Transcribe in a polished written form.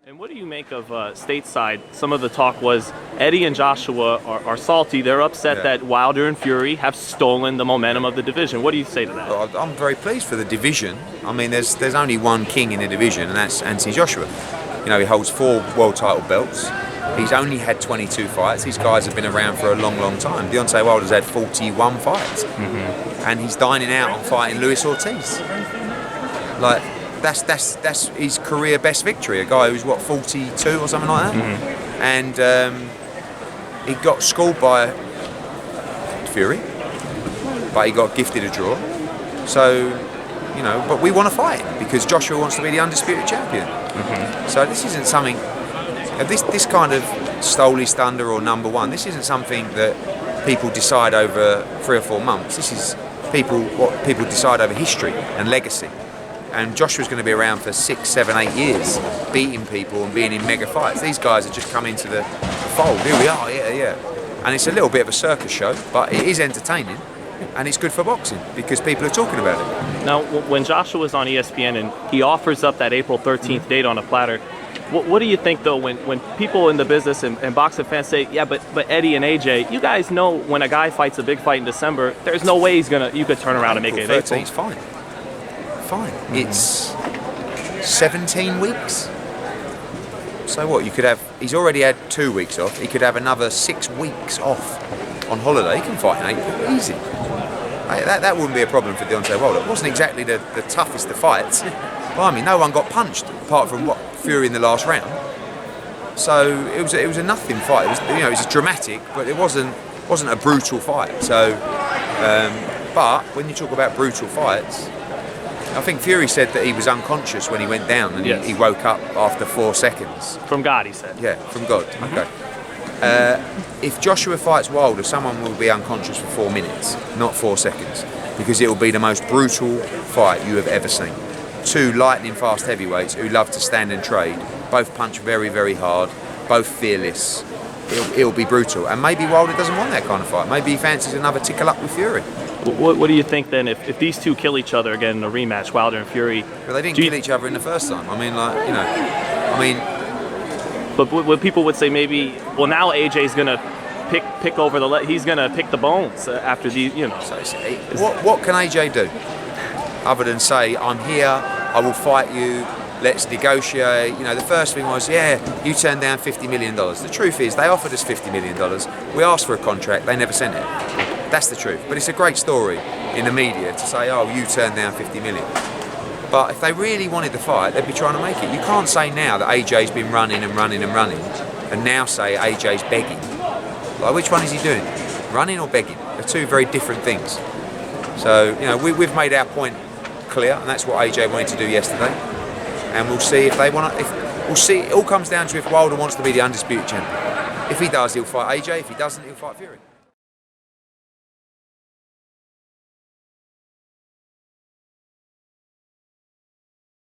And what do you make of stateside? Some of the talk was Eddie and Joshua are salty. They're upset that Wilder and Fury have stolen the momentum of the division. What do you say to that? Well, I'm very pleased for the division. I mean, there's only one king in the division, and that's Anthony Joshua. You know, he holds 4 world title belts. He's only had 22 fights. These guys have been around for a long, long time. Deontay Wilder's had 41 fights, and he's dining out on fighting Luis Ortiz. Like, that's his career best victory. A guy who's what, 42 or something like that, and he got schooled by Fury, but he got gifted a draw. So, you know, but we want to fight because Joshua wants to be the undisputed champion. So this isn't something. This kind of stole his thunder or number one. This isn't something that people decide over 3 or 4 months. This is what people decide over history and legacy. And Joshua's going to be around for 6, 7, 8 years, beating people and being in mega fights. These guys have just come into the fold. Here we are, yeah. And it's a little bit of a circus show, but it is entertaining, and it's good for boxing because people are talking about it. Now, when Joshua was on ESPN and he offers up that April 13th date on a platter, what do you think, though, when people in the business and boxing fans say, yeah, but Eddie and AJ, you guys know when a guy fights a big fight in December, there's no way you could turn around and make it in April. It's fine. It's 17 weeks. So what, he's already had 2 weeks off. He could have another 6 weeks off on holiday. He can fight in April, easy. That wouldn't be a problem for Deontay Wilder. It wasn't exactly the toughest of fights. Blimey, no one got punched apart from Fury in the last round. So it was a nothing fight. It was dramatic, but it wasn't a brutal fight. So, but when you talk about brutal fights, I think Fury said that he was unconscious when he went down, and he woke up after 4 seconds. From God, he said. Yeah, from God. Okay. If Joshua fights Wilder, someone will be unconscious for 4 minutes, not 4 seconds, because it will be the most brutal fight you have ever seen. 2 lightning fast heavyweights who love to stand and trade, both punch very, very hard, both fearless. It'll be brutal, and maybe Wilder doesn't want that kind of fight. Maybe he fancies another tickle up with Fury. What do you think then if these two kill each other again in a rematch, Wilder and Fury? But they didn't kill each other in the first time. I mean, But what people would say maybe, well, now AJ's gonna pick over he's gonna pick the bones after these, you know. So what can AJ do other than say, I'm here, I will fight you, let's negotiate? You know, the first thing was, yeah, you turned down $50 million. The truth is, they offered us $50 million. We asked for a contract, they never sent it. That's the truth. But it's a great story in the media to say, oh, you turned down $50 million. But if they really wanted the fight, they'd be trying to make it. You can't say now that AJ's been running and now say AJ's begging. Like, which one is he doing? Running or begging? They're 2 very different things. So, you know, we've made our point clear, and that's what AJ wanted to do yesterday. And we'll see if they want to. We'll see. It all comes down to if Wilder wants to be the undisputed champion. If he does, he'll fight AJ. If he doesn't, he'll fight Fury.